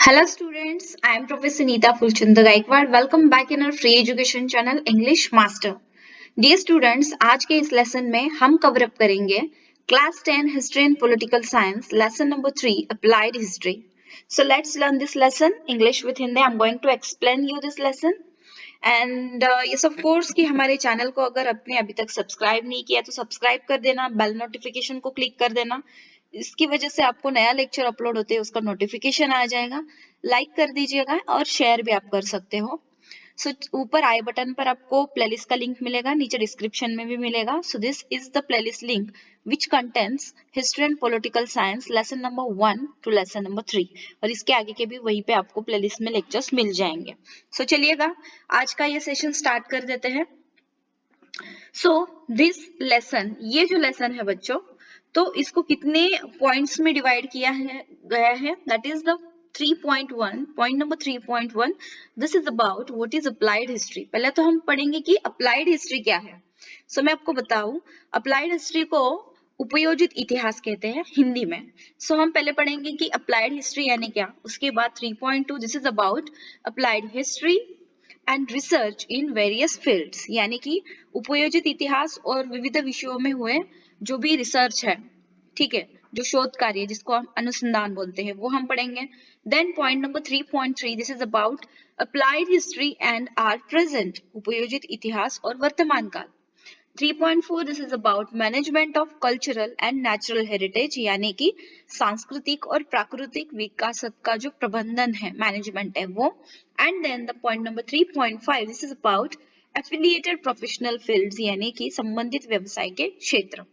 Hello students, I am Professor Neeta Fulchanda Gaikwad. Welcome back in our free education channel English Master. Dear students, आज के इस lesson में हम cover up करेंगे class 10 history and political science lesson number 3 applied history. So let's learn this lesson English with Hindi. I'm going to explain you this lesson. And yes of course कि हमारे channel को अगर आपने अभी तक subscribe नहीं किया तो सब्सक्राइब कर देना, बेल नोटिफिकेशन को क्लिक कर देना. इसकी वजह से आपको नया लेक्चर अपलोड होते हैं उसका नोटिफिकेशन आ जाएगा. लाइक कर दीजिएगा और शेयर भी आप कर सकते हो. सो ऊपर आई बटन पर आपको प्लेलिस्ट का लिंक मिलेगा, नीचे डिस्क्रिप्शन में भी मिलेगा. So this is the playlist link which contains history and political science lesson number 1 to lesson number 3 और इसके आगे के भी वहीं पे आपको प्लेलिस्ट में लेक्चर्स मिल जाएंगे. सो चलिएगा आज का ये सेशन स्टार्ट कर देते हैं. सो दिस लेसन, ये जो लेसन है बच्चों, तो इसको कितने पॉइंट्स में डिवाइड किया है गया है, that is the 3.1. Point number 3.1, this is about what is applied history. पहले तो हम पढ़ेंगे कि अप्लाइड हिस्ट्री क्या है. सो मैं आपको बताऊं, अप्लाइड हिस्ट्री को उपयोजित इतिहास कहते हैं हिंदी में. सो हम पहले पढ़ेंगे कि अप्लाइड हिस्ट्री यानी क्या. उसके बाद 3.2, this is about applied history and research in various fields, यानी कि उपयोजित इतिहास और विविध विषयों में हुए जो भी रिसर्च है, ठीक है, जो शोध कार्य जिसको हम अनुसंधान बोलते हैं, वो हम पढ़ेंगे. Then point number 3.3, this is about applied history and our present, उपयोजित इतिहास और वर्तमान काल. 3.4, this is about management of cultural and natural heritage, यानी कि सांस्कृतिक और प्राकृतिक विकास का जो प्रबंधन है, मैनेजमेंट है वो. And then the point number 3.5, this is about affiliated professional fields, यानी कि संबंधित व्यवसाय के क्षेत्र.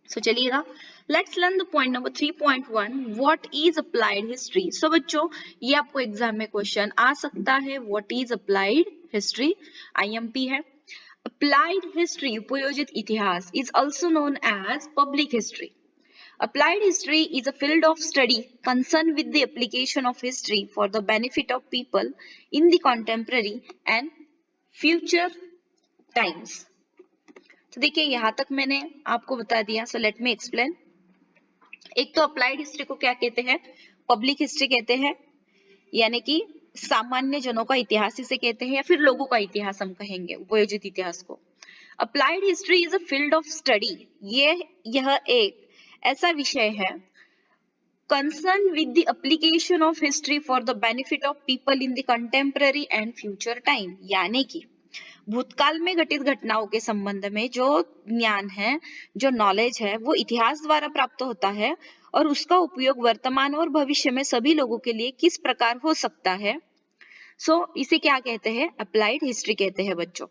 सो चलिएगा, let's learn the point number 3.1, what is applied history. So बच्चों, ये आपको एग्जाम में क्वेश्चन आ सकता है, what is applied history, IMP है. Applied history, उपयोजित इतिहास, is also known as public history. Applied history is a field of study concerned with the application of history for the benefit of people in the contemporary and future times. तो देखिए यहां तक मैंने आपको बता दिया. So let me explain. एक तो अप्लाइड हिस्ट्री को क्या कहते हैं, पब्लिक हिस्ट्री कहते हैं, यानी कि सामान्य जनों का इतिहास इसे कहते हैं, या फिर लोगों का इतिहास हम कहेंगे उपयोजित इतिहास को. Applied history is a field of study, यह एक ऐसा विषय है concern with the application of history for the benefit of people in the contemporary and future time, यानी कि भूतकाल में घटित घटनाओं के संबंध में जो ज्ञान है, जो नॉलेज है, वो इतिहास द्वारा प्राप्त होता है और उसका उपयोग वर्तमान और भविष्य में सभी लोगों के लिए किस प्रकार हो सकता है. सो इसे क्या कहते हैं, अप्लाइड हिस्ट्री कहते हैं बच्चों.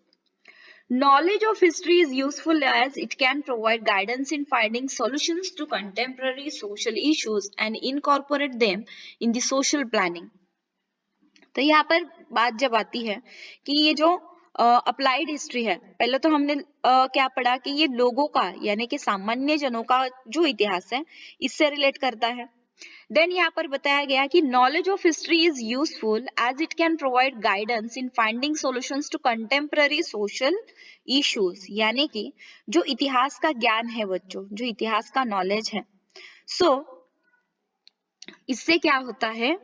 Knowledge of history is useful as it can provide guidance in finding solutions to contemporary social issues and incorporate them in the social planning. तो यहाँ पर बात जब आती है कि ये जो अप्लाइड हिस्ट्री है, पहले तो हमने क्या पढ़ा कि ये लोगों का यानी कि सामान्य जनों का जो इतिहास है इससे रिलेट करता है. देन यहाँ पर बताया गया कि knowledge of history is useful as it can provide guidance in finding solutions to contemporary social issues, यानी कि जो इतिहास का ज्ञान है बच्चों, जो इतिहास का नॉलेज है, सो इससे क्या होता है,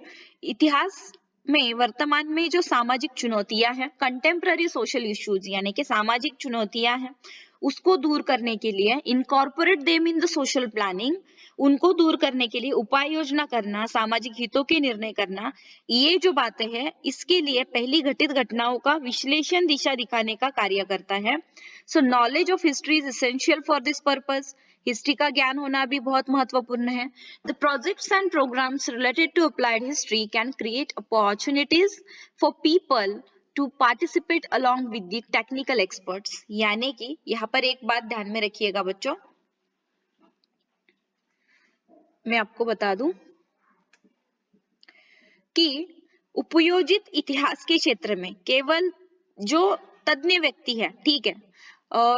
इतिहास में वर्तमान में जो सामाजिक चुनौतियां हैं, कंटेम्पररी सोशल इश्यूज यानी कि सामाजिक चुनौतियां हैं, उसको दूर करने के लिए incorporate them in the social planning, उनको दूर करने के लिए उपाय योजना करना, सामाजिक हितों के निर्णय करना, ये जो बातें हैं इसके लिए पहली घटित घटनाओं का विश्लेषण, दिशा दिखाने का कार्य करता है. सो knowledge of history is essential for this purpose. History का ज्ञान होना भी बहुत महत्वपूर्ण है. The projects and programs related to applied history can create opportunities for people to participate along with the technical experts. यानी कि यहाँ पर एक बात ध्यान में रखिएगा बच्चों, मैं आपको बता दूं कि उपयोजित इतिहास के क्षेत्र में केवल जो तज्ञ व्यक्ति है, ठीक है,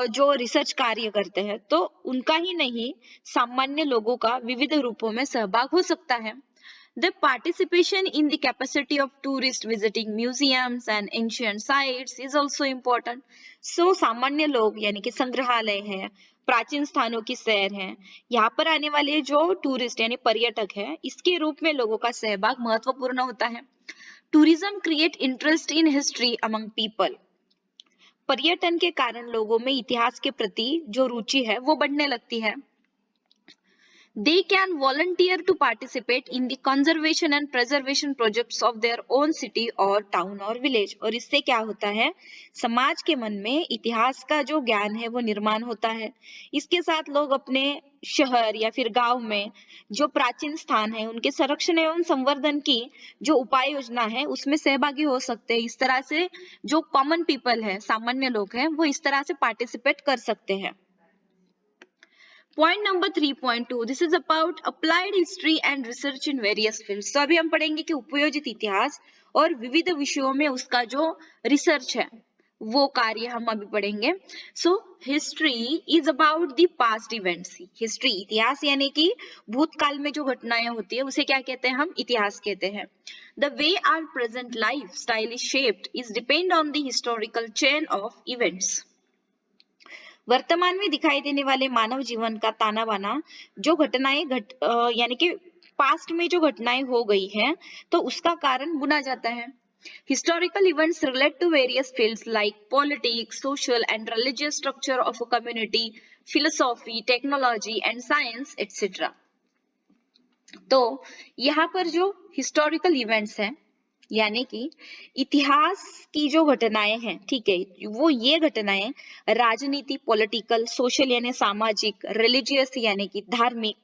जो रिसर्च कार्य करते हैं, तो उनका ही नहीं सामान्य लोगों का विविध रूपों में सहभाग हो सकता है. The participation in the capacity of tourists visiting museums and ancient sites is also important. So सामान्य लोग यानी कि संग्रहालय है, प्राचीन स्थानों की सैर है, यहाँ पर आने वाले जो टूरिस्ट यानी पर्यटक है, इसके रूप में लोगों का सहभाग महत्वपूर्ण होता है। Tourism create interest in history among people. पर्यटन के कारण लोगों में इतिहास के प्रति जो रुचि है वो बढ़ने लगती है। They can volunteer to participate in the conservation and preservation projects of their own city or town or village। और इससे क्या होता है, समाज के मन में इतिहास का जो ज्ञान है वो निर्माण होता है। इसके साथ लोग अपने शहर या फिर गांव में जो प्राचीन स्थान है उनके संरक्षण एवं संवर्धन की जो उपाय योजना है उसमें सहभागी हो सकते हैं। इस तरह से जो कॉमन पीपल है, सामान्य लोग हैं, वो इस तरह से पार्टिसिपेट कर सकते हैं। Point number 3.2, this is about applied history and research in various fields। तो अभी हम पढ़ेंगे कि उपयोजित इतिहास और विविध विषयों में उसका जो रिसर्च है वो कार्य हम अभी पढ़ेंगे। So history is about the past events. History इतिहास यानी कि भूतकाल में जो घटनाएं होती है उसे क्या कहते हैं, हम इतिहास कहते हैं। The way our present life style is shaped is depend on the historical chain of events. वर्तमान में दिखाई देने वाले मानव जीवन का ताना बाना जो घटनाएं यानी कि पास्ट में जो घटनाएं हो गई हैं तो उसका कारण बुना जाता है। Historical events relate to various fields like politics, social and religious structure of a community, philosophy, technology and science etcetera. तो यहाँ पर जो हिस्टोरिकल इवेंट्स हैं यानी कि इतिहास की जो घटनाएं हैं, ठीक है, वो ये घटनाएं राजनीति, पॉलिटिकल, सोशल यानी सामाजिक, रिलीजियस यानी कि धार्मिक,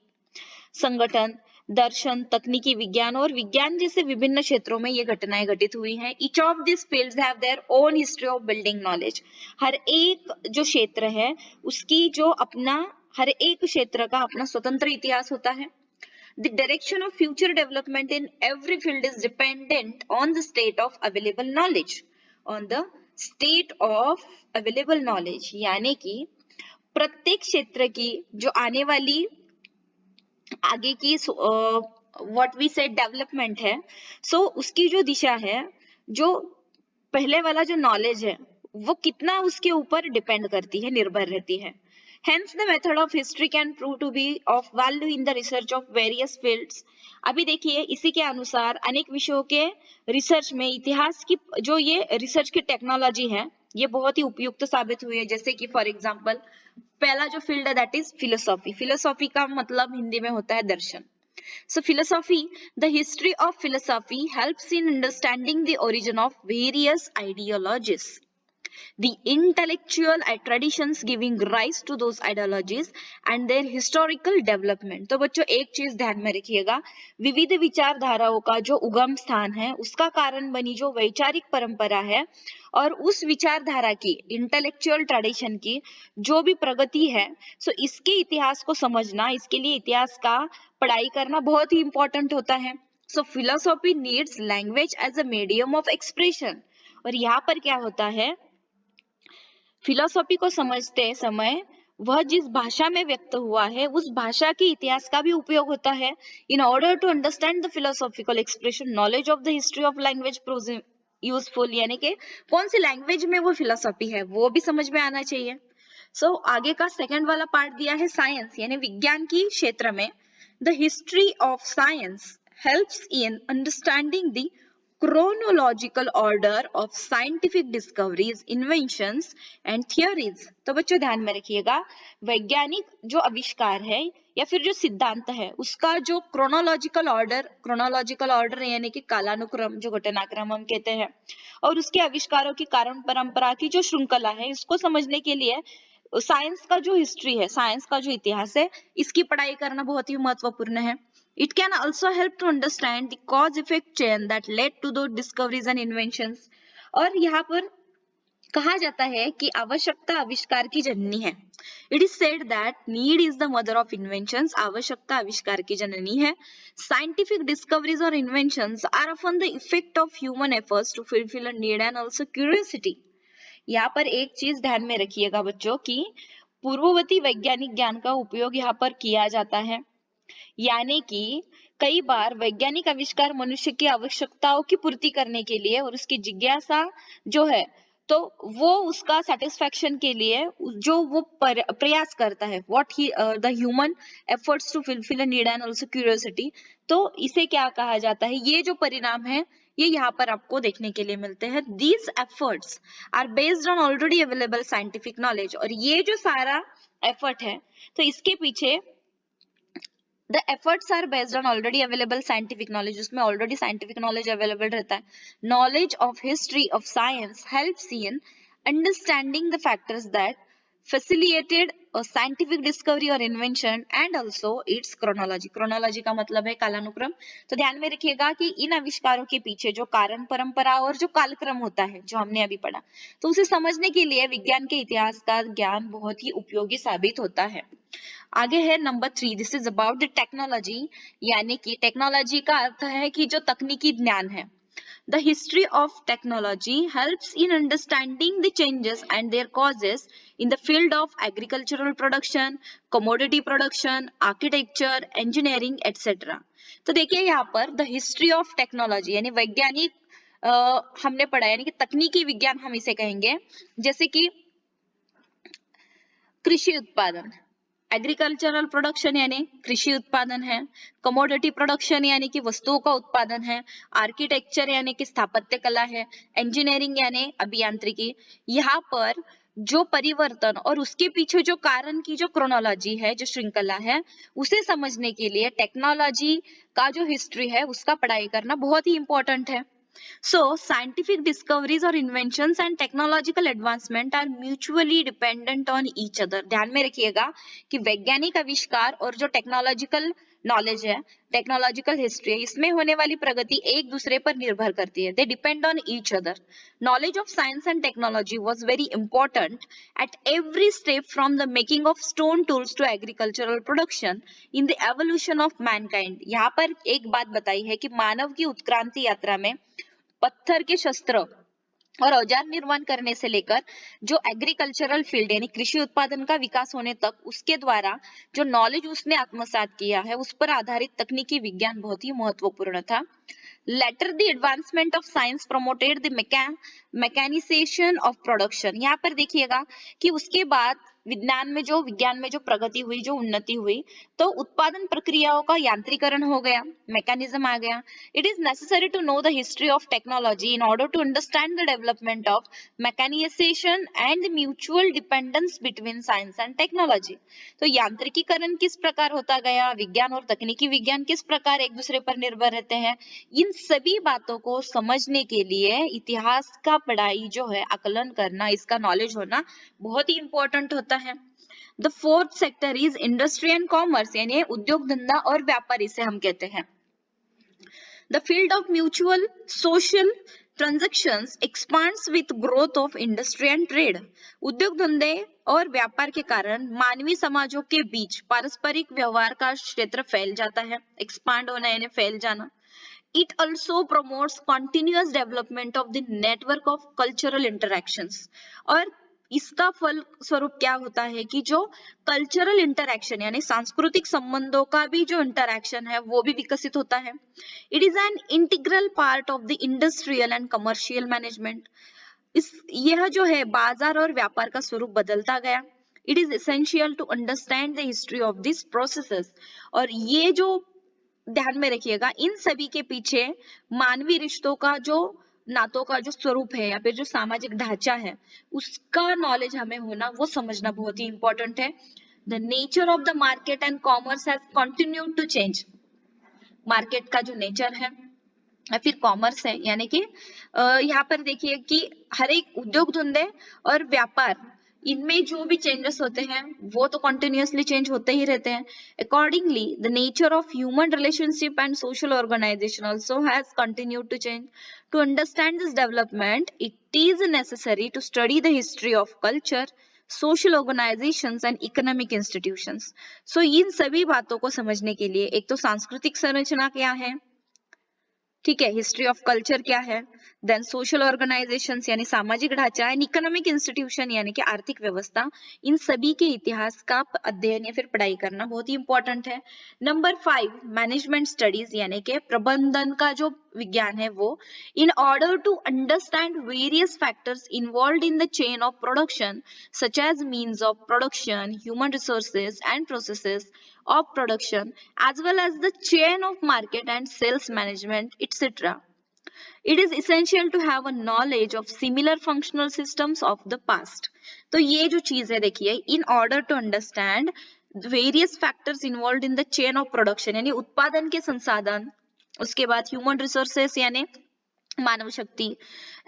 संगठन, दर्शन, तकनीकी विज्ञान और विज्ञान जैसे विभिन्न क्षेत्रों में ये घटनाएं घटित हुई हैं। Each of this fields have their own history of building knowledge. हर एक जो क्षेत्र है उसकी जो अपना हर एक क्षेत्र का अपना स्वतंत्र इतिहास होता है। The direction of future development in every field is dependent on the state of available knowledge, on the state of available knowledge। यानी कि प्रत्येक क्षेत्र की जो आने वाली आगे की व्हाट वी सेड डेवलपमेंट है, सो उसकी जो दिशा है, जो पहले वाला जो नॉलेज है वो कितना उसके ऊपर डिपेंड करती है, निर्भर रहती है। Hence the method of history can prove to be of value in the research of various fields। अभी देखिए इसी के अनुसार अनेक विषयों के रिसर्च में इतिहास की जो ये रिसर्च की टेक्नोलॉजी है ये बहुत ही उपयुक्त साबित हुई है। जैसे कि फॉर एग्जांपल पहला जो फील्ड है दैट इज फिलोसॉफी। फिलोसॉफी का मतलब हिंदी में होता है दर्शन। So philosophy, the history of philosophy helps in understanding the origin of various ideologies, the intellectual traditions giving rise to those ideologies and their historical development। तो बच्चों एक चीज ध्यान में रखिएगा, विविध विचारधाराओं का जो उगम स्थान है उसका कारण बनी जो वैचारिक परंपरा है और उस विचारधारा की इंटेलेक्चुअल ट्रेडिशन की जो भी प्रगति है, सो इसके इतिहास को समझना, इसके लिए इतिहास का पढ़ाई करना बहुत ही इंपॉर्टेंट होता है। So philosophy needs language as a medium of expression. और यहाँ पर क्या होता है, फिलोसॉफी को समझते समय वह जिस भाषा में व्यक्त हुआ है उस भाषा के इतिहास का भी उपयोग होता है। In order to understand the philosophical expression knowledge of the history of language proves useful. यानी कि कौन सी लैंग्वेज में वो फिलोसॉफी है वो भी समझ में आना चाहिए। सो आगे का सेकंड वाला पार्ट दिया है साइंस यानी विज्ञान की क्षेत्र में। The history of science helps in understanding the chronological order of scientific discoveries, inventions and theories। तो बच्चों ध्यान में रखिएगा, वैज्ञानिक जो आविष्कार है या फिर जो सिद्धांत है उसका जो क्रोनोलॉजिकल ऑर्डर यानी कि कालानुक्रम, जो घटनाक्रम हम कहते हैं, और उसके आविष्कारों की कारण परंपरा की जो श्रृंखला है, इसको समझने के लिए साइंस का जो हिस्ट्री है, साइंस का जो इतिहास है, इसकी पढ़ाई करना बहुत ही महत्वपूर्ण है। It can also help to understand the cause-effect chain that led to those discoveries and inventions। और यहाँ पर कहा जाता है कि आवश्यकता आविष्कार की जननी है। It is said that need is the mother of inventions। आवश्यकता आविष्कार की जननी है। Scientific discoveries or inventions are often the effect of human efforts to fulfill a need and also curiosity। यहाँ पर एक चीज ध्यान में रखिएगा बच्चों कि पूर्ववर्ती वैज्ञानिक ज्ञान का उपयोग यहाँ पर किया जाता है। यानी कि कई बार वैज्ञानिक आविष्कार मनुष्य की आवश्यकताओं की पूर्ति करने के लिए और उसकी जिज्ञासा जो है तो वो उसका सेटिस्फेक्शन के लिए जो वो प्रयास करता है, what he the human efforts to fulfil a need and also curiosity, तो इसे क्या कहा जाता है? ये जो परिणाम है ये यहाँ पर आपको देखने के लिए मिलते हैं। These efforts are based on already available scientific knowledge, और ये जो सारा एफर्ट है तो इसके पीछे the efforts are based on already available scientific knowledge, उसमें already scientific knowledge available रहता है. Knowledge of history of science helps in understanding the factors that facilitated a scientific discovery or invention and also its chronology. Chronology का मतलब है कालानुक्रम. तो ध्यान में रखिएगा कि इन आविष्कारों के पीछे जो कारण परंपरा और जो कालक्रम होता है जो हमने अभी पढ़ा, तो उसे समझने के लिए विज्ञान के इतिहास का ज्ञान बहुत ही उपयोगी साबित होता है. आगे है number 3, this is about the technology, यानी कि टेक्नोलॉजी का अर्थ है कि जो तकनीकी ज्ञान है. The history of technology helps in understanding the changes and their causes in the field of agricultural production, commodity production, architecture, engineering, etc. तो देखिए यहाँ पर the history of technology यानी वैज्ञानिक हमने पढ़ा, यानी कि तकनीकी विज्ञान हम इसे कहेंगे, जैसे कि कृषि उत्पादन, एग्रीकल्चरल प्रोडक्शन यानी कृषि उत्पादन है, कमोडिटी प्रोडक्शन यानी कि वस्तुओं का उत्पादन है, आर्किटेक्चर यानी कि स्थापत्य कला है, इंजीनियरिंग यानी अभियांत्रिकी. यहाँ पर जो परिवर्तन और उसके पीछे जो कारण की जो क्रोनोलॉजी है, जो श्रृंखला है, उसे समझने के लिए टेक्नोलॉजी का जो हिस्ट्री है उसका पढ़ाई करना बहुत ही इंपॉर्टेंट है. So, scientific discoveries or inventions and technological advancement are mutually dependent on each other. ध्यान में रखिएगा कि वैज्ञानिक आविष्कार और जो टेक्नोलॉजिकल नॉलेज है, टेक्नोलॉजिकल हिस्ट्री है, इसमें होने वाली प्रगति एक दूसरे पर निर्भर करती है. They depend on each other. Knowledge of science and technology was very important at every step from the making of stone tools to agricultural production in the evolution of mankind. यहाँ पर एक बात बताई है कि मानव की उत्क्रांति यात्रा में पत्थर के शस्त्र और औजार निर्माण करने से लेकर जो एग्रीकल्चरल फील्ड यानी कृषि उत्पादन का विकास होने तक, उसके द्वारा जो नॉलेज उसने आत्मसात किया है उस पर आधारित तकनीकी विज्ञान बहुत ही महत्वपूर्ण था. Later, the advancement of science promoted the mechanization of production. यहाँ पर देखिएगा कि उसके बाद विज्ञान में जो प्रगति हुई, जो उन्नति हुई, तो उत्पादन प्रक्रियाओं का यांत्रिकरण हो गया, मैकेनिज्म आ गया. It is necessary to know the history of technology in order to understand the development of mechanization and the mutual dependence between science and technology. तो यांत्रिकीकरण किस प्रकार होता गया, विज्ञान और तकनीकी विज्ञान किस प्रकार एक दूसरे पर निर्भर रहते हैं, इन सभी बातों को समझने के लिए इतिहास का पढ़ाई जो है, आकलन करना, इसका नॉलेज होना बहुत ही इंपॉर्टेंट होता है. The fourth sector is industry and commerce, यानी उद्योग धंधा और व्यापार इसे हम कहते हैं. The field of mutual social transactions expands with growth of industry and trade. उद्योग धंधे और व्यापार के कारण मानवीय समाजों के बीच पारस्परिक व्यवहार का क्षेत्र फैल जाता है. एक्सपांड होना यानी फैल जाना. It also promotes continuous development of the network of cultural interactions. और इसका फल स्वरूप क्या होता है कि जो कल्चरल इंटरैक्शन यानी सांस्कृतिक संबंधों का भी जो इंटरैक्शन है वो भी विकसित होता है. It is an integral part of the industrial and commercial management. यह जो है बाजार और व्यापार का स्वरूप बदलता गया. It is essential to understand the history of this processes. और ये जो ध्यान में रखिएगा, इन सभी के पीछे मानवीय रिश्तों का जो नातों का जो स्वरूप है या फिर जो सामाजिक ढांचा है उसका नॉलेज हमें होना, वो समझना बहुत ही इंपॉर्टेंट है. The nature of the market and commerce has continued to change. Market का जो नेचर है या फिर कॉमर्स है, यानी कि यहाँ पर देखिए कि हर एक उद्योग धंधे और व्यापार, इनमें जो भी चेंजेस होते हैं वो तो कंटिन्यूअसली चेंज होते ही रहते हैं. Accordingly the nature of human relationship and social organisation also has continued to change. To understand this development it is necessary to study the history of culture, social organisations and economic institutions. So इन सभी बातों को समझने के लिए एक तो सांस्कृतिक संरचना क्या है, ठीक है, हिस्ट्री ऑफ कल्चर क्या है, देन सोशल ऑर्गेनाइजेशंस यानी सामाजिक ढांचा, एंड इकोनॉमिक इंस्टीट्यूशन यानी कि आर्थिक व्यवस्था, इन सभी के इतिहास का अध्ययन या फिर पढ़ाई करना बहुत ही इंपॉर्टेंट है। नंबर 5 मैनेजमेंट स्टडीज यानी कि प्रबंधन का जो विज्ञान है वो, in order to understand various factors involve in the chain of production such as means of production, human resources and processes of production as well as the chain of market and sales management etc. It is essential to have a knowledge of similar functional systems of the past. तो ये जो चीज है देखिए, in order to understand various factors involved in the chain of production यानी उत्पादन के संसाधन, उसके बाद human resources यानी मानव शक्ति,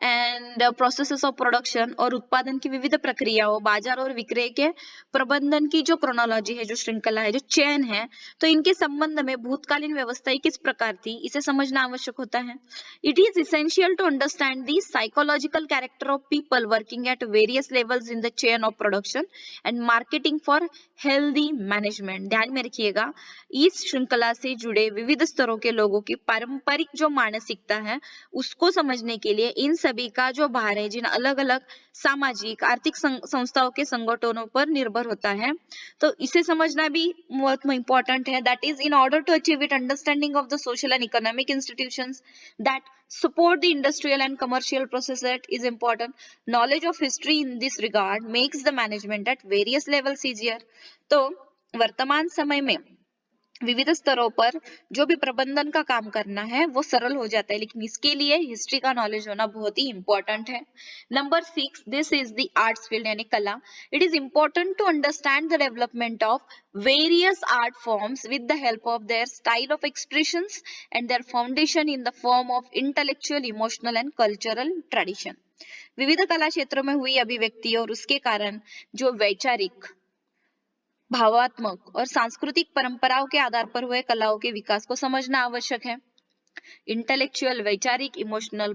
एंड प्रोसेसेस ऑफ प्रोडक्शन और उत्पादन की विविध प्रक्रियाओं, बाजार और विक्रय के प्रबंधन की जो क्रोनोलॉजी है, जो श्रृंखला है, जो चेन है, तो इनके संबंध में भूतकालीन व्यवस्था किस प्रकार थी, इसे समझना आवश्यक होता है। It is essential to understand the psychological character of people working at various levels in the chain of production and marketing for healthy management. ध्यान में रखिएगा, इस श्रृंखला से जुड़े विविध स्तरों के लोगों की पारंपरिक जो मानसिकता है उसको समझने के लिए इन सभी का जो भार है, जिन अलग अलग सामाजिक आर्थिक संस्थाओं के संगठनों पर निर्भर होता है, तो इसे समझना भी बहुत इंपॉर्टेंट है। That is in order to achieve it understanding of the social and economic institutions that support the industrial and commercial process that is important. Knowledge of history in this regard makes the management at various levels easier. तो वर्तमान समय में विविध स्तरों पर जो भी प्रबंधन का काम करना है वो सरल हो जाता है, लेकिन इसके लिए हिस्ट्री का नॉलेज होना बहुत ही इंपॉर्टेंट है। Number 6 this is the arts field यानी कला। It is important to understand the development of various art forms with the help of their style of expressions and their foundation in the form of intellectual, emotional and cultural tradition. विविध कला क्षेत्रों में हुई अभिव्यक्ति और उसके कारण जो वैचारिक, भावात्मक और सांस्कृतिक परंपराओं के आधार पर हुए कलाओं के विकास को समझना आवश्यक है। इंटेलेक्चुअल, वैचारिक, इमोशनल,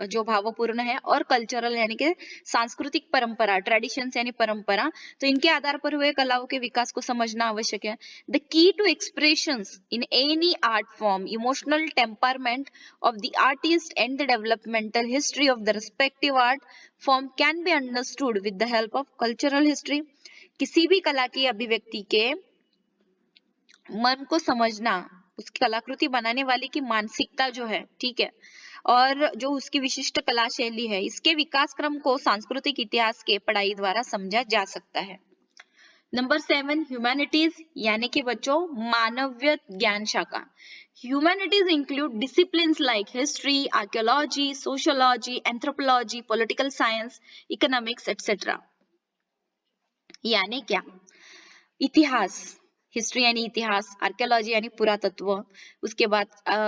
जो भावपूर्ण है, और कल्चरल यानी कि सांस्कृतिक परंपरा, ट्रेडिशंस यानी परंपरा, तो इनके आधार पर हुए कलाओं के विकास को समझना आवश्यक है। The key to expressions in any art form, emotional temperament of the artist and the developmental history of the respective art form can be understood with the help of cultural history. किसी भी कला की अभिव्यक्ति के मन को समझना, उसकी कलाकृति बनाने वाले की मानसिकता जो है, ठीक है, और जो उसकी विशिष्ट कला शैली है, इसके विकास क्रम को सांस्कृतिक इतिहास के पढ़ाई द्वारा समझा जा सकता है। नंबर 7 ह्यूमैनिटीज यानी कि बच्चों मानवीय ज्ञान शाखा। Humanities include disciplines like history, archaeology, sociology, anthropology, political science, economics etcetera. यानी क्या? इतिहास, हिस्ट्री यानी इतिहास, आर्कियोलॉजी यानी पुरातत्व, उसके बाद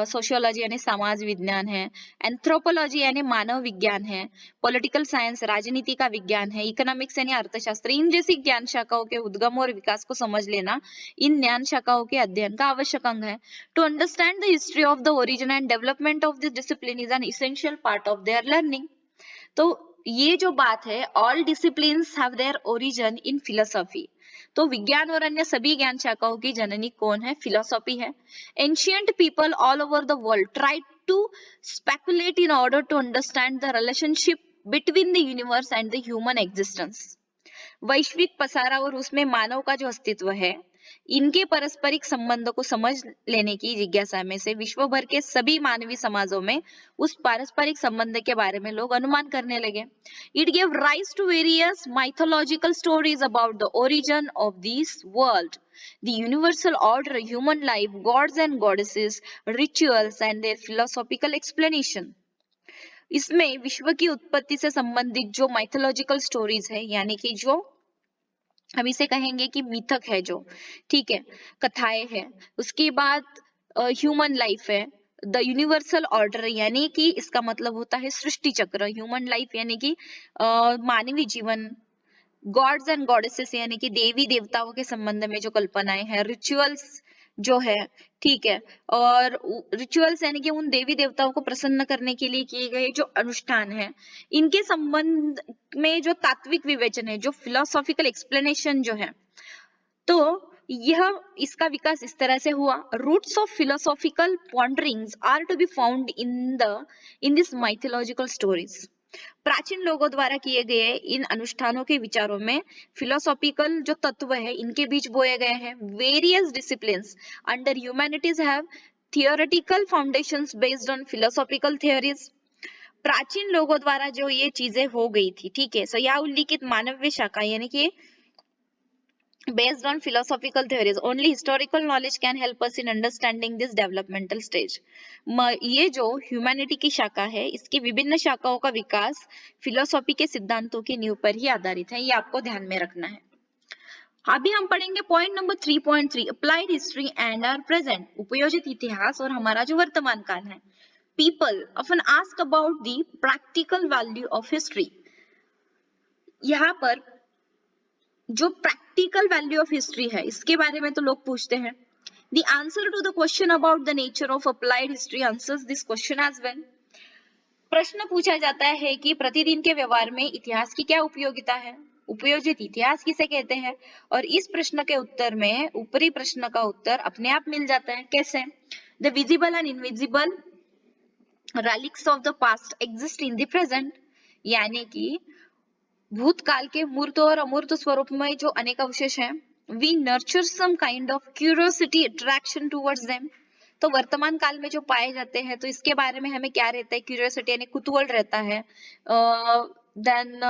सोशियोलॉजी यानी समाज विज्ञान है, एंथ्रोपोलॉजी यानी मानव विज्ञान है, पॉलिटिकल साइंस राजनीति का विज्ञान है, इकोनॉमिक्स यानी अर्थशास्त्र। इन जैसी ज्ञान शाखाओं के उद्गम और विकास को समझ लेना इन ज्ञान शाखाओं के अध्ययन का आवश्यक अंग है। To understand the history of the origin and development of this discipline is an essential part of their learning. तो ये जो बात है, all disciplines have their origin in philosophy, तो विज्ञान और अन्य सभी ज्ञान शाखाओं की जननी कौन है? फिलोसॉफी है। Ancient people all over the world tried to speculate in order to understand the relationship between the universe and the human existence. वैश्विक पसारा और उसमें मानव का जो अस्तित्व है, इनके पारस्परिक संबंधों को समझ लेने की जिज्ञासा में से विश्व भर के सभी मानवीय समाजों में उस पारस्परिक संबंध के बारे में लोग अनुमान करने लगे। It gave rise to various mythological stories about the origin of this world, the universal order, human life, gods and goddesses, rituals and their philosophical explanation. इसमें विश्व की उत्पत्ति से संबंधित जो माइथोलॉजिकल स्टोरीज है, यानी कि जो हम इसे कहेंगे कि मिथक है जो, ठीक है, कथाएं है, उसके बाद ह्यूमन लाइफ है, द यूनिवर्सल ऑर्डर यानी कि इसका मतलब होता है सृष्टि चक्र, ह्यूमन लाइफ यानी कि मानवीय जीवन, गॉड्स एंड गॉडेसेस यानी कि देवी देवताओं के संबंध में जो कल्पनाएं हैं, रिचुअल्स जो है, ठीक है, और रिचुअल्स यानी कि उन देवी देवताओं को प्रसन्न करने के लिए किए गए जो अनुष्ठान है, इनके संबंध में जो तात्विक विवेचन है, जो फिलोसॉफिकल एक्सप्लेनेशन जो है, तो यह इसका विकास इस तरह से हुआ। Roots of philosophical ponderings are to be found in this mythological stories. प्राचीन लोगों द्वारा किए गए इन अनुष्ठानों के विचारों में फिलोसॉफिकल जो तत्व है इनके बीच बोए गए हैं। Various disciplines under humanities have theoretical foundations based on philosophical theories. प्राचीन लोगों द्वारा जो ये चीजें हो गई थी, ठीक है, सो यह उल्लिखित मानवीय शाखा यानी कि based on philosophical theories, only historical knowledge can help us in understanding this developmental stage। ये जो ह्यूमैनिटी की शाखा है इसकी विभिन्न शाखाओं का विकास फिलोसॉफी के सिद्धांतों की नींव पर ही आधारित है, ये आपको ध्यान में रखना है। अभी हम पढ़ेंगे point number 3.3 applied history and our present, उपयोजित इतिहास और हमारा जो वर्तमान काल है। People often ask about the practical value of history. यहाँ पर जो प्रैक्टिकल वैल्यू ऑफ हिस्ट्री है इसके बारे में तो लोग पूछते हैं। The answer to the question about the nature of applied history answers this question as well। प्रश्न पूछा जाता है कि प्रतिदिन के व्यवहार में इतिहास की क्या उपयोगिता है, उपयोजित इतिहास किसे कहते हैं, और इस प्रश्न के उत्तर में ऊपरी प्रश्न का उत्तर अपने आप मिल जाता है। कैसे? The visible and invisible relics of the past exist in the present, यानी कि भूतकाल के मूर्त और अमूर्त स्वरूप में जो अनेक अवशेष हैं, we nurture some kind of curiosity attraction towards them. तो वर्तमान काल में जो पाए जाते हैं तो इसके बारे में हमें क्या रहता है, क्यूरियोसिटी यानी कुतूहल रहता है। देन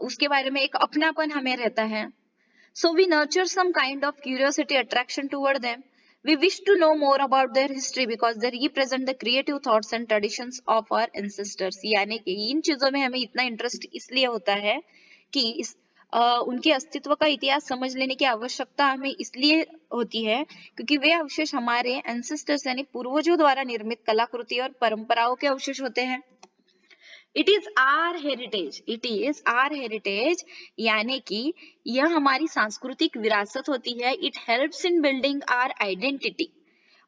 उसके बारे में एक अपनापन हमें रहता है। So we nurture some kind of curiosity attraction toward them. We wish to know more about their history because they represent the creative thoughts and traditions of our ancestors। यानी कि इन चीजों में हमें इतना इंटरेस्ट इसलिए होता है कि उनके अस्तित्व का इतिहास समझ लेने की आवश्यकता हमें इसलिए होती है क्योंकि वे अवशेष हमारे एंसेस्टर्स यानी पूर्वजों द्वारा निर्मित कलाकृति और परंपराओं के अवशेष होते हैं। It is our heritage, it is our heritage यानी कि यह हमारी सांस्कृतिक विरासत होती है। It helps in building our identity,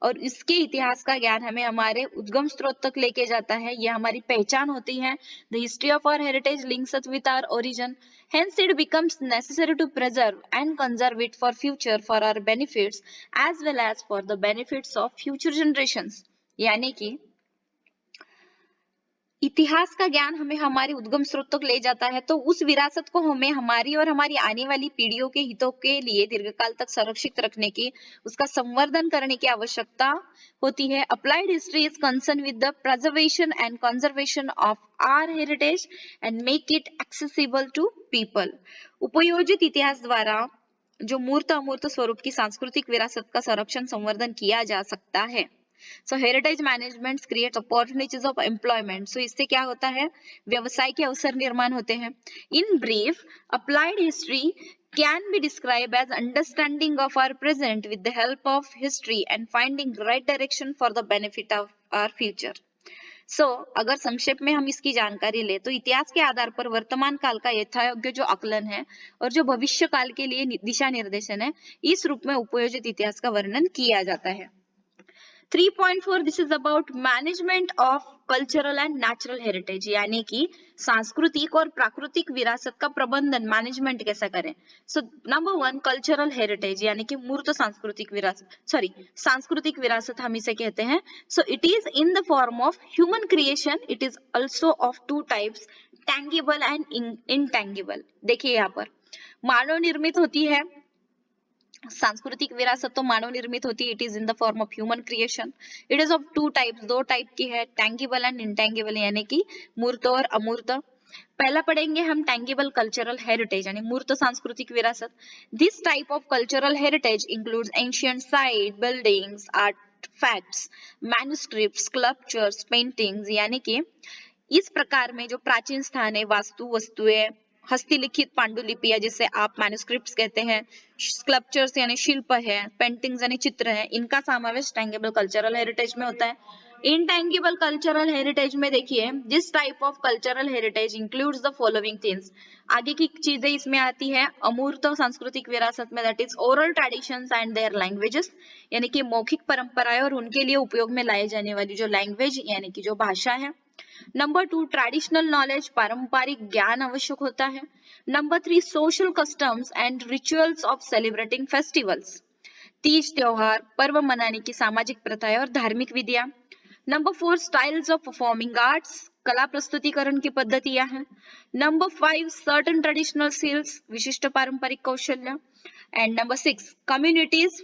और इसके इतिहास का ज्ञान हमें हमारे उद्गम स्रोत तक लेके जाता है, यह हमारी पहचान होती है। The history of our heritage links us with our origin, hence it becomes necessary to preserve and conserve it for future, for our benefits as well as for the benefits of future generations. यानी कि इतिहास का ज्ञान हमें हमारे उद्गम स्रोत तक ले जाता है, तो उस विरासत को हमें हमारी और हमारी आने वाली पीढ़ियों के हितों के लिए दीर्घकाल तक संरक्षित रखने की, उसका संवर्धन करने की आवश्यकता होती है। Applied history is concern with the preservation and conservation of our heritage and make it accessible to people. उपयोजित इतिहास द्वारा जो मूर्त अमूर्त स्वरूप की सांस्कृतिक विरासत का संरक्षण संवर्धन किया जा सकता है। So heritage management creates opportunities of employment। So इससे क्या होता है, व्यवसाय के अवसर निर्माण होते हैं। In brief, applied history can be described as understanding of our present with the help of history and finding right direction for the benefit of our future। So अगर संक्षेप में हम इसकी जानकारी ले तो इतिहास के आधार पर वर्तमान काल का यथायोग्य जो आकलन है और जो भविष्य काल के लिए दिशा निर्देशन है, इस रूप में उपयोजित इतिहास का वर्णन किया जाता है। 3.4 this is about management of cultural and natural heritage, यानी कि सांस्कृतिक और प्राकृतिक विरासत का प्रबंधन, मैनेजमेंट कैसा करें। सो नंबर 1 कल्चरल हेरिटेज यानी कि मूर्त सांस्कृतिक विरासत, सांस्कृतिक विरासत हम इसे कहते हैं। So it is in the form of human creation, it is also of two types, tangible and intangible. देखिए यहाँ पर मानव निर्मित होती है सांस्कृतिक विरासत, तो मानव निर्मित होती है। It is in the form of human creation. It is of two types, दो टाइप की है, टैंगिबल एंड इनटैंगिबल यानी कि मूर्त और अमूर्त। पहला पढ़ेंगे हम टैंगिबल कल्चरल हेरिटेज यानी मूर्त सांस्कृतिक विरासत। This type of cultural heritage includes ancient site, buildings, artefacts, manuscripts, sculptures, paintings, यानी कि इस प्रकार में जो प्राचीन स्थान है, वास्तु वस्तुएं, हस्तलिखित पांडुलिपियां जिसे आप मैन्युस्क्रिप्ट्स कहते हैं, स्कल्पचर्स यानी शिल्प है, पेंटिंग्स यानी चित्र है, इनका समावेश टैंगिबल कल्चरल हेरिटेज में होता है। इंटेंगिबल कल्चरल हेरिटेज में देखिए, this type of cultural heritage includes the following things. आगे की चीजें इसमें आती है अमूर्त सांस्कृतिक विरासत में, that is oral traditions and their languages, यानी कि मौखिक परंपराएं और उनके लिए उपयोग में लाई जाने वाली जो लैंग्वेज यानी कि जो भाषा है। नंबर 2 ट्रेडिशनल नॉलेज, पारंपरिक ज्ञान आवश्यक होता है। Number 3 social customs and rituals of celebrating festivals, Teej त्योहार, पर्व मनाने की सामाजिक प्रथाएं और धार्मिक विधियां। Number 4 styles of performing arts, कला प्रस्तुतिकरण की पद्धतियां हैं। नंबर 5 सर्टेन ट्रेडिशनल स्किल्स, विशिष्ट पारंपरिक कौशल्य। And number 6 communities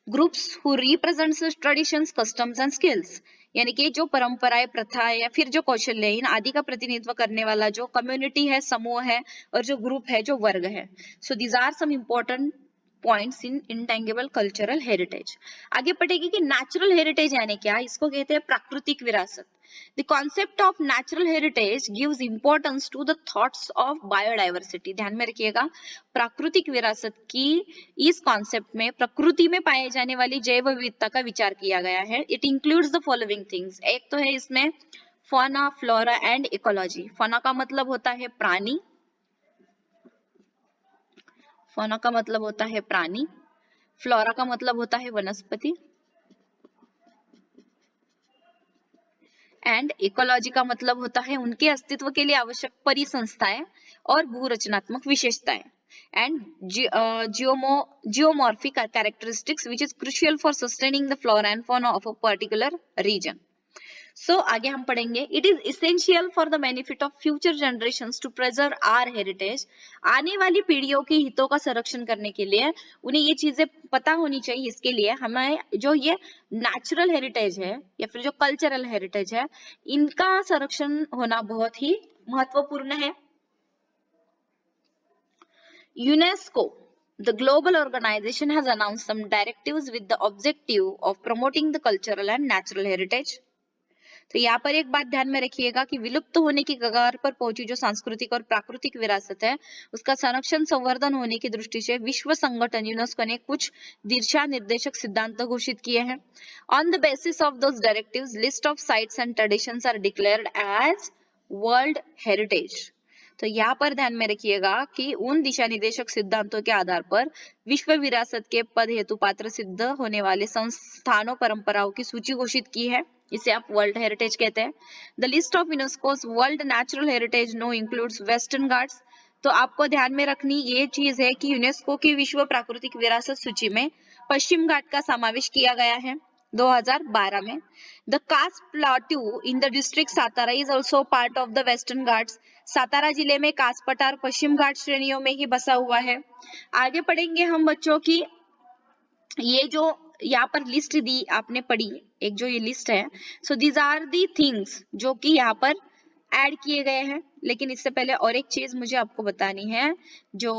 groups who represents traditions, customs and skills, यानी कि जो परंपराएं, प्रथाएं या फिर जो कौशल्य है, इन आदि का प्रतिनिधित्व करने वाला जो कम्युनिटी है, समूह है, और जो ग्रुप है, जो वर्ग है। So these are some important points in intangible cultural heritage. आगे पढ़ेगी कि नेचुरल हेरिटेज यानी क्या, इसको कहते हैं प्राकृतिक विरासत। The concept of natural heritage gives importance to the thoughts of biodiversity। ध्यान में रखिएगा, प्राकृतिक विरासत की इस कॉन्सेप्ट में प्रकृति में पाए जाने वाली जैव विविधता का विचार किया गया है। It includes the following things. एक तो है इसमें फॉना, फ्लोरा एंड इकोलॉजी। फॉना का मतलब होता है प्राणी, फॉना का मतलब होता है प्राणी, फ्लोरा का मतलब होता है वनस्पति, एंड इकोलॉजी का मतलब होता है उनके अस्तित्व के लिए आवश्यक परिसंस्थाएं और भूरचनात्मक विशेषताएं। And geomorphic characteristics which is crucial for sustaining the flora and fauna of a particular region. So आगे हम पढ़ेंगे, it is essential for the benefit of future generations to preserve our heritage. आने वाली पीढ़ियों के हितों का संरक्षण करने के लिए उन्हें ये चीजें पता होनी चाहिए। इसके लिए हमें जो ये नेचुरल हेरिटेज है या फिर जो कल्चरल हेरिटेज है, इनका संरक्षण होना बहुत ही महत्वपूर्ण है। UNESCO, the global organization, has announced some directives with the objective of promoting the cultural and natural heritage। तो यहाँ पर एक बात ध्यान में रखिएगा कि विलुप्त होने की कगार पर पहुंची जो सांस्कृतिक और प्राकृतिक विरासत है, उसका संरक्षण संवर्धन होने की दृष्टि से विश्व संगठन यूनेस्को ने कुछ दिशा निर्देशक सिद्धांत घोषित किए हैं। On the basis of those directives, list of sites and traditions are declared as world heritage. तो यहाँ पर ध्यान में रखिएगा कि उन दिशा निर्देशक सिद्धांतों के आधार पर विश्व विरासत के पद हेतु पात्र सिद्ध होने वाले संस्थानों, परंपराओं की सूची घोषित की है। इसे आप वर्ल्ड हेरिटेज कहते हैं। The list of UNESCO's world natural heritage now includes western Ghats. तो आपको ध्यान में रखनी ये चीज है कि यूनेस्को की विश्व प्राकृतिक विरासत सूची में पश्चिम घाट का समावेश किया गया है 2012 में। The Kaas plateau in the district Satara is also part of the western Ghats. Satara जिले में कास पठार पश्चिम घाट श्रेणियों में ही बसा हुआ है। आगे पढ़ेंगे हम बच्चों की, ये जो यहाँ पर लिस्ट दी आपने पढ़ी, एक जो ये लिस्ट है, so these are the things जो कि यहाँ पर ऐड किए गए हैं। लेकिन इससे पहले और एक चीज मुझे आपको बतानी है जो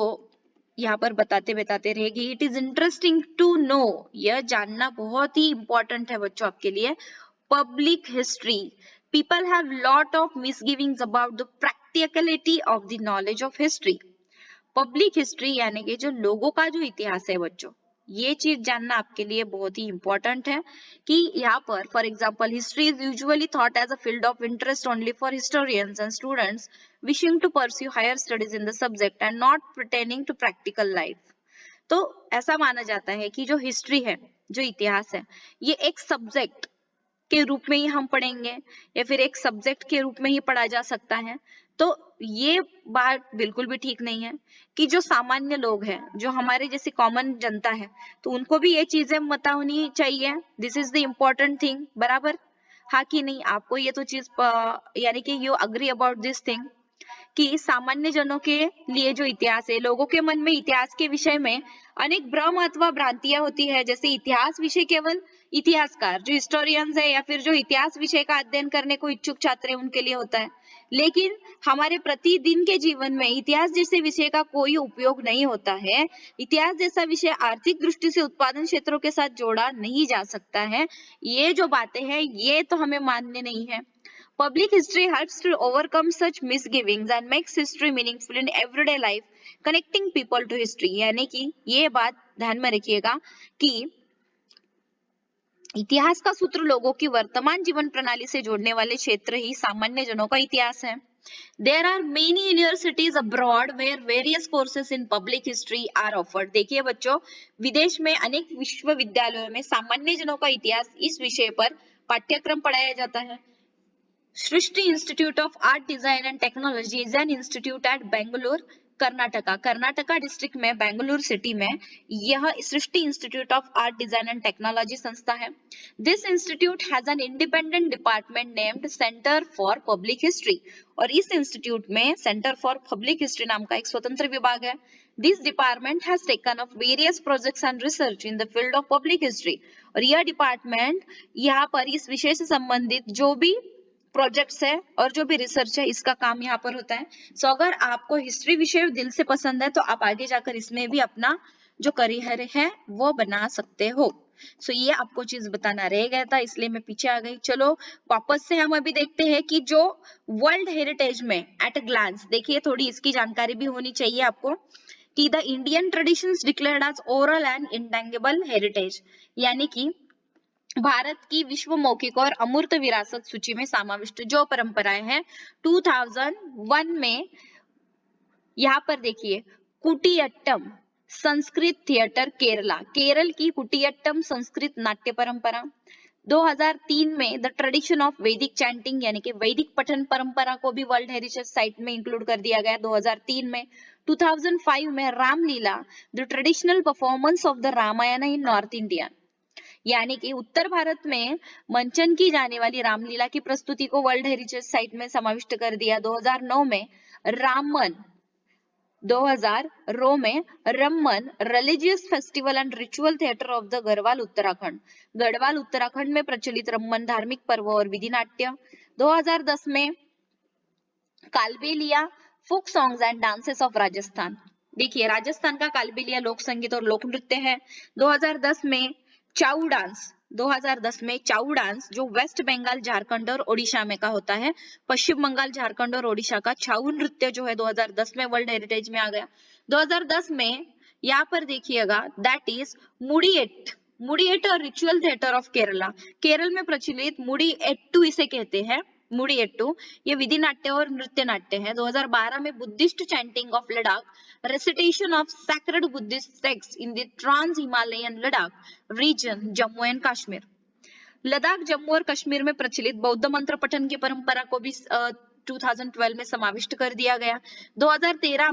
यहाँ पर बताते बताते रहेगी। It is interesting to know, यह जानना बहुत ही इंपॉर्टेंट है बच्चों आपके लिए। Public history, people have lot of misgivings about the practicality of the knowledge of history. Public history यानी कि जो लोगों का जो इतिहास है बच्चों, ये चीज जानना आपके लिए बहुत ही इंपॉर्टेंट है कि यहाँ पर for example history is usually thought as a field of interest only for historians and students wishing to pursue higher studies in the subject and not pertaining to practical life. तो ऐसा माना जाता है कि जो हिस्ट्री है, जो इतिहास है, ये एक सब्जेक्ट के रूप में ही हम पढ़ेंगे या फिर एक सब्जेक्ट के रूप में ही पढ़ा जा सकता है। तो ये बात बिल्कुल भी ठीक नहीं है कि जो सामान्य लोग हैं, जो हमारे जैसी कॉमन जनता है, तो उनको भी ये चीजें पता होनी चाहिए। This is the important thing, बराबर? हाँ कि नहीं? आपको ये तो चीज यानी कि you agree about this thing कि सामान्य जनों के लिए जो इतिहास है, लोगों के मन में इतिहास के विषय में अनेक भ्रम अथवा भ्रांतियां होती है। जैसे इतिहास विषय केवल इतिहासकार, जो हिस्टोरियंस है या फिर जो इतिहास विषय का अध्ययन करने को इच्छुक छात्र है, उनके लिए होता है। लेकिन हमारे प्रतिदिन के जीवन में इतिहास जैसे विषय का कोई उपयोग नहीं होता है। इतिहास जैसा विषय आर्थिक दृष्टि से उत्पादन क्षेत्रों के साथ जोड़ा नहीं जा सकता है। ये जो बातें हैं, ये तो हमें मानने नहीं है। Public history helps to overcome such misgivings and makes history meaningful in everyday life, connecting people to history। यानी कि ये बात ध्यान में रखिएगा कि इतिहास का सूत्र लोगों की वर्तमान जीवन प्रणाली से जोड़ने वाले क्षेत्र ही सामान्य जनों का इतिहास है। There are many universities abroad where various courses in public history are offered. देखिए बच्चों, विदेश में अनेक विश्वविद्यालयों में सामान्य जनों का इतिहास इस विषय पर पाठ्यक्रम पढ़ाया जाता है। Srishti institute of art design and technology is an institute at Bengaluru, Karnataka. Karnataka district में बेंगलुरु सिटी में यह Srishti institute of art design and technology संस्था है। This institute has an independent department named centre for public history, और इस इंस्टीट्यूट में सेंटर फॉर पब्लिक हिस्ट्री नाम का एक स्वतंत्र विभाग है। This department has taken up various projects and research in the field of public history, और यह डिपार्टमेंट यहाँ पर इस विषय से संबंधित जो भी प्रोजेक्ट्स है और जो भी रिसर्च है इसका काम यहाँ पर होता है। सो अगर आपको हिस्ट्री विषय दिल से पसंद है तो आप आगे जाकर इसमें भी अपना जो करियर है वो बना सकते हो। सो ये आपको चीज बताना रह गया था, इसलिए मैं पीछे आ गई। चलो वापस से हम अभी देखते हैं कि जो वर्ल्ड हेरिटेज में एट अ ग्लांस, देखिए थोड़ी इसकी जानकारी भी होनी चाहिए आपको कि the Indian traditions declared as oral and intangible heritage, यानी कि भारत की विश्व मौखिक और अमूर्त विरासत सूची में समाविष्ट जो परंपराएं हैं 2001 में, यहाँ पर देखिए कुटियट्टम संस्कृत थिएटर केरला, केरल की कुटियट्टम संस्कृत नाट्य परंपरा। 2003 में the tradition of Vedic chanting, यानी कि वैदिक पठन परंपरा को भी वर्ल्ड हेरिटेज साइट में इंक्लूड कर दिया गया 2003 में। 2005 में Ramlila the traditional performance of the Ramayana in north India, यानी कि उत्तर भारत में मंचन की जाने वाली रामलीला की प्रस्तुति को वर्ल्ड हेरिटेज साइट में समाविष्ट कर दिया। 2009 में रामन, 2000 रो में Raman religious festival and ritual theatre of the Garhwal Uttarakhand, Garhwal Uttarakhand में प्रचलित रमन धार्मिक पर्व और विधि नाट्य। 2010 में Kalbelia folk songs and dances of Rajasthan, देखिए राजस्थान का कालबेलिया लोक संगीत और लोक नृत्य है। 2010 में चाऊ डांस, 2010 में चाऊ डांस जो वेस्ट बंगाल, झारखंड और ओडिशा में का होता है, पश्चिम बंगाल, झारखंड और ओडिशा का छाऊ नृत्य जो है 2010 में वर्ल्ड हेरिटेज में आ गया। 2010 में यहाँ पर देखिएगा दैट इज मुड़िएट और ritual theatre of Kerala, Kerala में प्रचलित मुड़िएट्टू इसे कहते हैं, मुड़िएट्टू ये विधि नाट्य और नृत्य नाट्य है। 2012 में Buddhist chanting of Ladakh, recitation of sacred Buddhist text in the trans Himalayan Ladakh region, Jammu and Kashmir. Ladakh, Jammu और कश्मीर में प्रचलित बौद्ध मंत्र पठन की परंपरा को भी 2012 में समाविष्ट कर दिया गया। 2013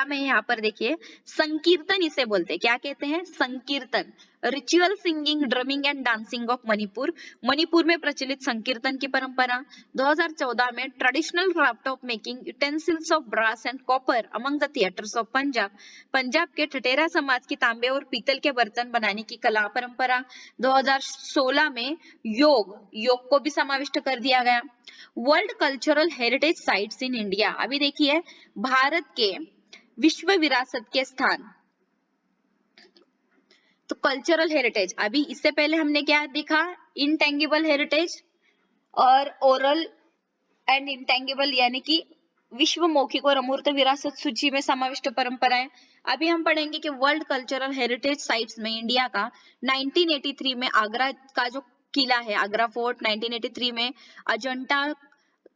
में यहाँ पर देखिए संकीर्तन इसे बोलते हैं, क्या कहते हैं, Sankirtana, ritual singing, drumming and dancing of Manipur, Manipur में प्रचलित संकीर्तन की परंपरा। 2014 में traditional craft of making utensils of brass and copper among the theatres of Punjab, Punjab के ठठेरा समाज की तांबे और पीतल के बर्तन बनाने की कला परंपरा। 2016 में योग को भी समाविष्ट कर दिया गया। World cultural heritage sites in India, अभी देखिए भारत के विश्व विरासत के स्थान, तो कल्चरल हेरिटेज, अभी इससे पहले हमने क्या देखा, इंटेंगिबल हेरिटेज और ओरल एंड इंटेंगिबल, यानी कि विश्व मौखिक और अमूर्त विरासत सूची में समाविष्ट परंपराएं। अभी हम पढ़ेंगे कि वर्ल्ड कल्चरल हेरिटेज साइट्स में इंडिया का 1983 में आगरा का जो किला है, आगरा फोर्ट, 1983 में अजंता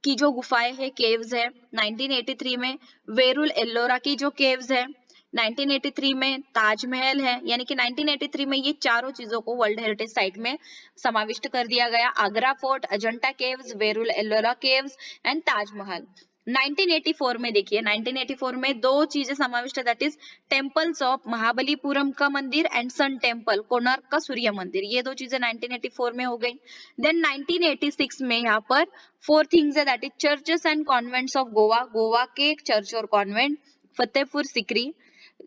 की जो गुफाएं है, केव्स है, 1983 में वेरुल एल्लोरा की जो केव्स है, 1983 में ताजमहल है, यानी कि 1983 में ये चारों चीजों को वर्ल्ड हेरिटेज साइट में समाविष्ट कर दिया गया, Agra fort, Ajanta caves, Verul Ellora caves and Taj Mahal. 1984 में देखिए, 1984 में दो चीजें समाविष्ट है, that is temples of Mahabalipuram का मंदिर एंड सन टेम्पल, कोणार्क का सूर्य मंदिर, ये दो चीजें 1984 में हो गई। देन 1986 में यहाँ पर 4 थिंग्स है, that is churches and convents of Goa, Goa के चर्च और कॉन्वेंट, फतेहपुर सिकरी,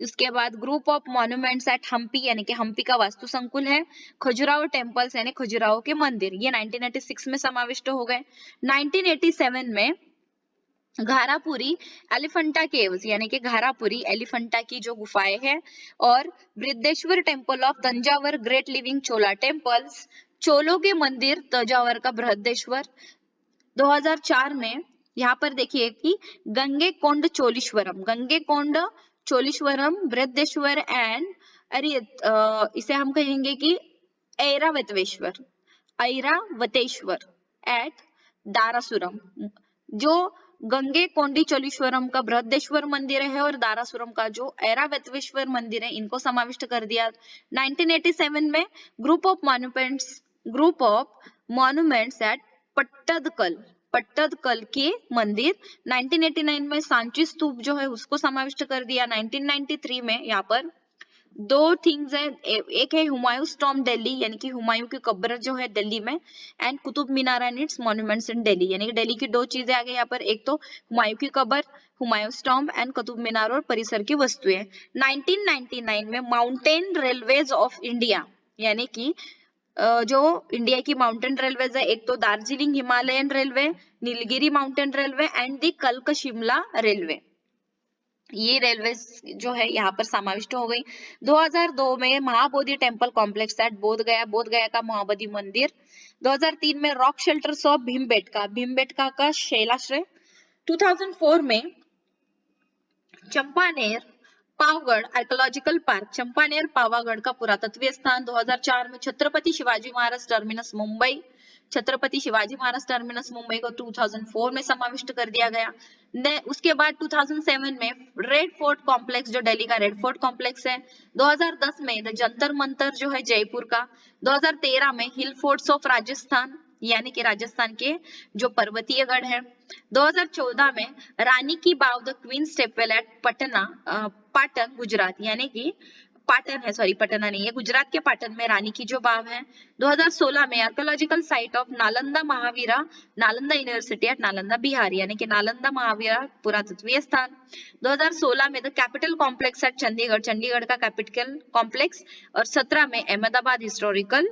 उसके बाद group of monuments at Hampi, यानी कि हम्पी का वास्तु संकुल है, खजुराहो टेम्पल्स यानी खजुराहो के मंदिर, ये 1986 में समाविष्ट हो गए। 1987 में घारापुरी एलिफेंटा केव्स, यानी कि घारापुरी एलिफेंटा की जो गुफाएं हैं, और Brihadeeswara temple of Thanjavur, great living Chola temples, चोलों के मंदिर तंजावर का बृहदेश्वर। 2004 में यहाँ पर देखिए कि गंगेकोंड चोलीश्वरम, बृहदेश्वर एंड अरे इसे हम कहेंगे कि ऐरावतेश्वर, ऐरावतेश्वर एट दारासुरम। जो गंगे कोंडीचोलीश्वरम का बृहदेश्वर मंदिर है और दारासुरम का जो ऐरावतेश्वर मंदिर है, इनको समाविष्ट कर दिया। 1987 में group of monuments eight Pattadakal के मंदिर। 1989 में सांची स्तूप जो है उसको समाविष्ट कर दिया। 1993 में यहाँ पर दो थिंग्स है, एक है हुमायूं टॉम्ब दिल्ली यानी कि हुमायूं की कब्र जो है दिल्ली में, and Qutub Minar and its monuments in Delhi, यानी कि दिल्ली की दो चीजें आ गई यहाँ पर, एक तो हुमायूं की कब्र, हुमायूं टॉम्ब एंड कुतुब मीनार और परिसर की वस्तुएं। 1999 में माउंटेन रेलवेज ऑफ इंडिया यानी कि जो इंडिया की माउंटेन रेलवेज है, एक तो Darjeeling Himalayan railway, Nilgiri mountain railway and the कल्क शिमला रेलवे, ये रेलवे जो है यहाँ पर समाविष्ट हो गई। 2002 में Mahabodhi temple complex at Bodhgaya का महाबोधि मंदिर। 2003 में रॉक शेल्टर्स ऑफ भीमबेटका का शैलाश्रय। 2004 में चंपानेर पावगढ़ आर्कियोलॉजिकल पार्क, चंपानेर पावागढ़ का पुरातत्वीय स्थान। 2004 में छत्रपति शिवाजी महाराज टर्मिनस मुंबई, छत्रपति शिवाजी महाराज टर्मिनस मुंबई को 2004 में समाविष्ट कर दिया गया। उसके बाद 2007 में रेड फोर्ट कॉम्प्लेक्स, जो दिल्ली का रेड फोर्ट कॉम्प्लेक्स है। 2010 में द जंतर मंतर जो है जयपुर का। 2013 में हिल फोर्ट्स ऑफ राजस्थान यानी कि राजस्थान के जो पर्वतीय गढ़ है। 2014 में Rani ki Vav the queen stepwell at Patan Gujarat, यानी कि पाटन है, सॉरी पटना नहीं है, गुजरात के पाटन में रानी की जो बाव है। 2016 में archaeological site of Nalanda Mahavira, Nalanda university at Nalanda Bihar, यानी कि नालंदा महावीरा पुरातत्वीय स्थान। 2016 में the capital complex at Chandigarh, Chandigarh का कैपिटल कॉम्प्लेक्स। और 17 में अहमदाबाद हिस्टोरिकल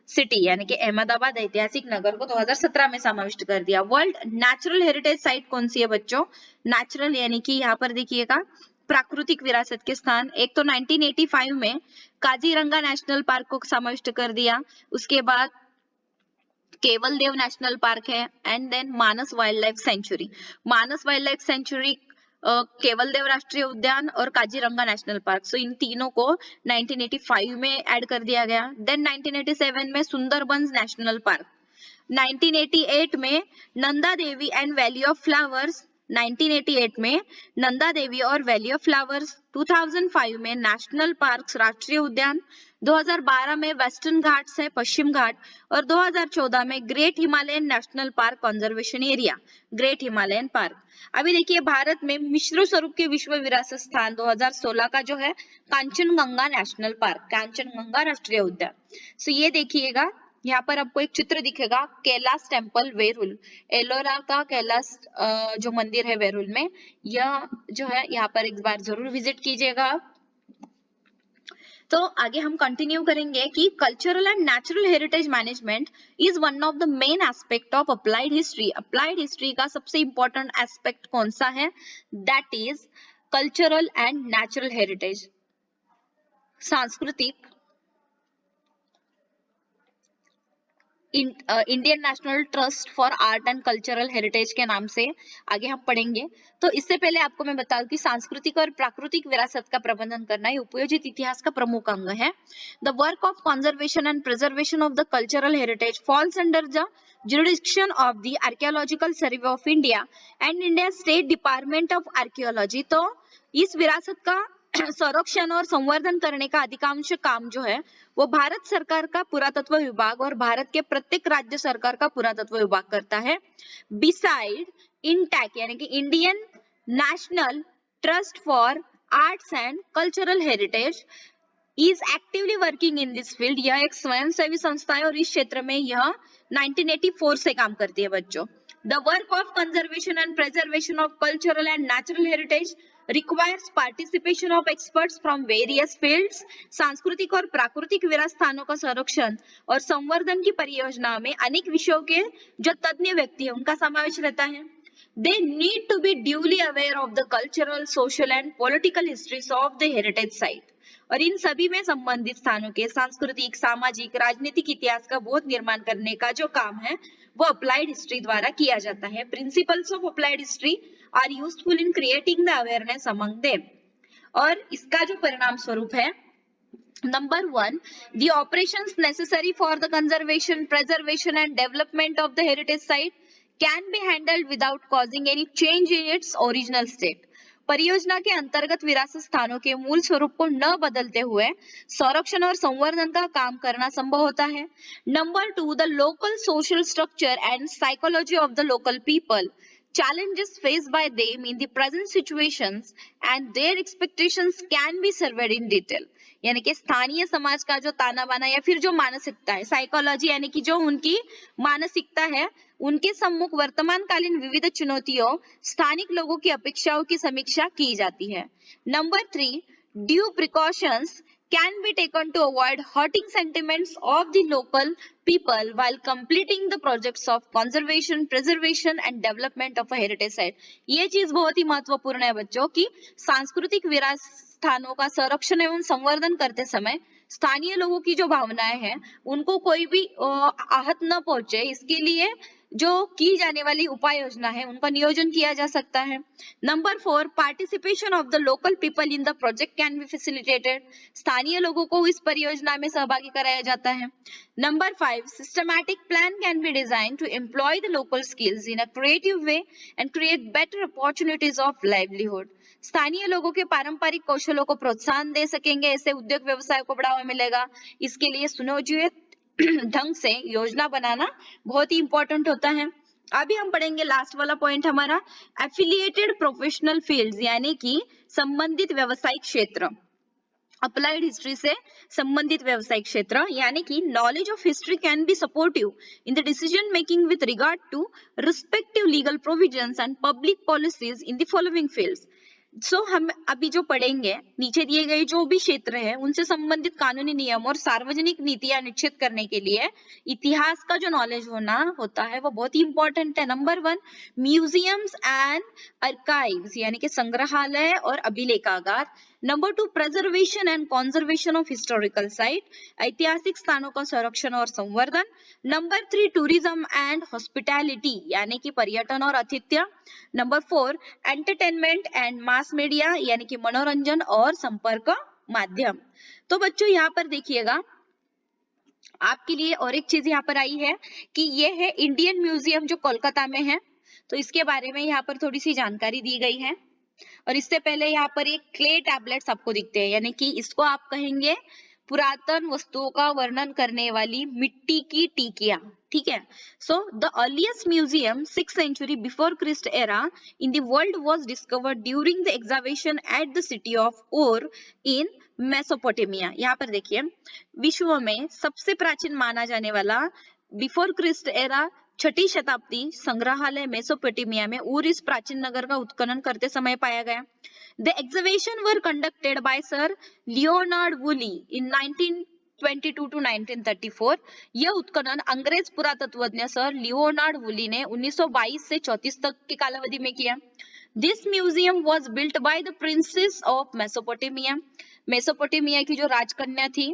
सिटी यानी कि अहमदाबाद ऐतिहासिक नगर को 2017 में समाविष्ट कर दिया। वर्ल्ड नेचुरल हेरिटेज साइट कौन सी है बच्चों? नेचुरल यानी कि यहाँ पर देखिएगा प्राकृतिक विरासत के स्थान, एक तो 1985 में काजीरंगा नेशनल पार्क को समाविष्ट कर दिया, उसके बाद केवल देव नेशनल पार्क है, and then Manas wildlife sanctuary. Manas wildlife sanctuary, Keoladeo राष्ट्रीय उद्यान और काजीरंगा नेशनल पार्क, सो इन तीनों को 1985 में ऐड कर दिया गया। देन 1987 में सुंदरबंस नेशनल पार्क, 1988 में Nanda Devi and valley of flowers, 1988 में नंदा देवी और वैली ऑफ फ्लावर्स। 2005 में नेशनल पार्क्स राष्ट्रीय उद्यान। 2012 में वेस्टर्न घाट्स है, पश्चिम घाट। और 2014 में great Himalayan national park conservation area, great Himalayan park. अभी देखिए भारत में मिश्र स्वरूप के विश्व विरासत स्थान 2016 का जो है कांचनगंगा नेशनल पार्क, कांचनगंगा राष्ट्रीय उद्यान। सो ये देखिएगा यहाँ पर आपको एक चित्र दिखेगा, कैलाश टेम्पल वेरुल, एलोरा का कैलाश जो मंदिर है वेरुल में, यह जो है यहाँ पर एक बार जरूर विजिट कीजिएगा। तो आगे हम कंटिन्यू करेंगे कि cultural and natural heritage management is one of the main aspect of applied history. Applied history का सबसे इंपॉर्टेंट एस्पेक्ट कौन सा है? That is cultural and natural heritage, सांस्कृतिक, Indian national trust for art and cultural heritage के नाम से आगे हम पढ़ेंगे। तो इससे पहले आपको मैं बताऊं कि सांस्कृतिक और प्राकृतिक विरासत का प्रबंधन करना ये उपयोजित इतिहास का प्रमुख अंग है। The work of conservation and preservation of the cultural heritage falls under the jurisdiction of the archaeological survey of India and India state department of archaeology. तो इस विरासत का संरक्षण और संवर्धन करने का अधिकांश काम जो है वो भारत सरकार का पुरातत्व विभाग और भारत के प्रत्येक राज्य सरकार का पुरातत्व विभाग करता है। बिसाइड इंटैक यानी कि Indian national trust for arts and cultural heritage is actively working in this field, यह एक स्वयंसेवी संस्था है और इस क्षेत्र में यह 1984 से काम करती है बच्चों। The work of conservation and preservation of cultural and natural heritage requires participation of experts from various fields. सांस्कृतिक और प्राकृतिक विरासत स्थानों का संरक्षण और संवर्धन की परियोजना में अनेक विषयों के जो तज्ञ व्यक्ति हैं उनका समावेश रहता है। They need to be duly aware of the cultural, social and political histories of the heritage site. और इन सभी में संबंधित स्थानों के सांस्कृतिक, सामाजिक, राजनीतिक इतिहास का बोध निर्माण करने का जो काम है वो अप्लाइड हिस्ट्री द्वारा किया जाता है। Principles of applied history are useful in creating the awareness among them. और इसका जो परिणाम स्वरूप है Number one, the operations necessary for the conservation, preservation and development of the heritage site can be handled without causing any change in its original state. परियोजना के अंतर्गत विरासत स्थानों के मूल स्वरूप को न बदलते हुए संरक्षण और संवर्धन का काम करना संभव होता है. Number two, the local social structure and psychology of the local people, challenges faced by them in the present situations and their expectations can be surveyed in detail. यानी कि स्थानीय समाज का जो ताना बाना या फिर जो मानसिकता है, साइकोलॉजी यानी कि जो उनकी मानसिकता है, उनके सम्मुख वर्तमानकालीन विविध चुनौतियों, स्थानिक लोगों की अपेक्षाओं की समीक्षा की जाती है. Number three, due precautions can be taken to avoid hurting sentiments of the local people while completing the projects of conservation, preservation and development of a heritage site. ये चीज बहुत ही महत्वपूर्ण है बच्चों की सांस्कृतिक विरासत स्थानों का संरक्षण एवं संवर्धन करते समय स्थानीय लोगों की जो भावनाएं हैं उनको कोई भी आहत न पहुंचे, इसके लिए जो की जाने वाली उपाय योजना है उनका नियोजन किया जा सकता है. Number four, participation of the local people in the project can be facilitated, स्थानीय लोगों को इस परियोजना में सहभागी कराया जाता है. Number five, systematic plan can be design to employ the local skills in a creative way and create better opportunities of livelihood, स्थानीय लोगों के पारंपरिक कौशलों को प्रोत्साहन दे सकेंगे, ऐसे उद्योग व्यवसाय को बढ़ावा मिलेगा. इसके लिए सुनियोजित ढंग से योजना बनाना बहुत ही इंपॉर्टेंट होता है. अभी हम पढ़ेंगे लास्ट वाला पॉइंट हमारा, एफिलिएटेड प्रोफेशनल फील्ड्स यानी कि संबंधित व्यवसायिक क्षेत्र. अप्लाइड हिस्ट्री से संबंधित व्यवसायिक क्षेत्र यानी कि knowledge of history can be supportive in the decision making with regard to respective legal provisions and public policies in the following fields. हम अभी जो पढ़ेंगे नीचे दिए गए जो भी क्षेत्र है उनसे संबंधित कानूनी नियम और सार्वजनिक नीतियां निश्चित करने के लिए इतिहास का जो नॉलेज होना होता है वो बहुत ही इंपॉर्टेंट है. Number one, museums and archives यानी कि संग्रहालय और अभिलेखागार. Number two, preservation and conservation of historical site, ऐतिहासिक स्थानों का संरक्षण और संवर्धन. Number three, tourism and hospitality यानी कि पर्यटन और आतिथ्य. Number four, entertainment and mass media यानी कि मनोरंजन और संपर्क माध्यम. तो बच्चों यहाँ पर देखिएगा आपके लिए और एक चीज यहाँ पर आई है कि ये है इंडियन म्यूजियम जो कोलकाता में है. तो इसके बारे में यहाँ पर थोड़ी सी जानकारी दी गई है. और इससे पहले यहाँ पर एक क्ले टैबलेट्स आपको दिखते हैं यानी कि इसको आप कहेंगे पुरातन वस्तुओं का वर्णन करने वाली मिट्टी की टिकिया. ठीक है. So the earliest museum 6th century before Christ era in the world was discovered during the excavation at the city of Ur in Mesopotamia. यहाँ पर देखिए विश्व में सबसे प्राचीन माना जाने वाला बिफोर क्रिस्ट एरा 6ठी शताब्दी संग्रहालय मेसोपोटामिया में ऊर इस प्राचीन नगर का उत्खनन करते समय पाया गया. The excavation were conducted by Sir Leonard Woolley in 1922 to 1934. यह उत्खनन अंग्रेज पुरातत्वज्ञ सर लियोनार्ड वुली ने 1922 से 34 तक के कालावधि में किया. This museum was built by the princess of Mesopotamia. Mesopotamia की जो राजकन्या थी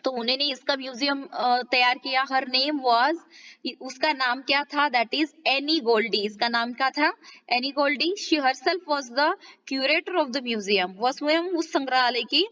तो उन्होंने इसका म्यूजियम तैयार किया. हर नेम वाज, उसका नाम क्या था, दैट इज एनी गोल्डी. इसका नाम क्या था, Annie Goldie. She herself was the curator of the museum. वह स्वयं उस संग्रहालय की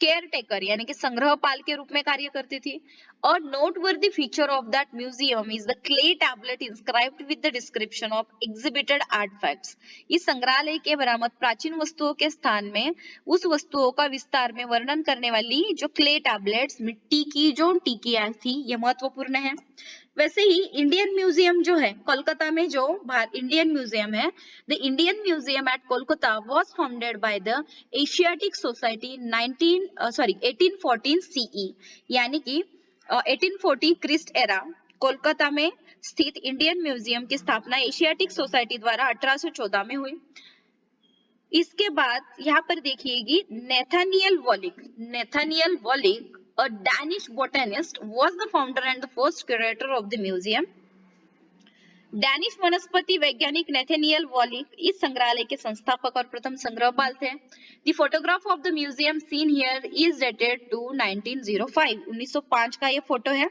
केयर टेकर यानी कि संग्रहपाल के रूप में कार्य करती थी. और noteworthy feature of that museum is the clay tablet inscribed with the description of exhibited artifacts. इस संग्रहालय के बरामद प्राचीन वस्तुओं के स्थान में उस वस्तुओं का विस्तार में वर्णन करने वाली जो क्ले टैबलेट्स मिट्टी की जो टिकियां थी ये महत्वपूर्ण है. वैसे ही इंडियन म्यूजियम जो है कोलकाता में जो इंडियन म्यूजियम है, the Indian museum at Kolkata was founded by the Asiatic society 1814 CE यानी कि 1840 क्रिस्ट एरा. कोलकाता में स्थित इंडियन म्यूजियम की स्थापना एशियाटिक सोसाइटी द्वारा 1814 में हुई. इसके बाद यहाँ पर देखिएगी Nathaniel वॉलिक, a Danish botanist, was the founder and the first curator of the museum. Danish वनस्पति वैज्ञानिक नेथानियल वॉलिक इस संग्रहालय के संस्थापक और प्रथम संग्रहपाल थे. The photograph of the museum seen here is dated to 1905. 1905 का ये फोटो है.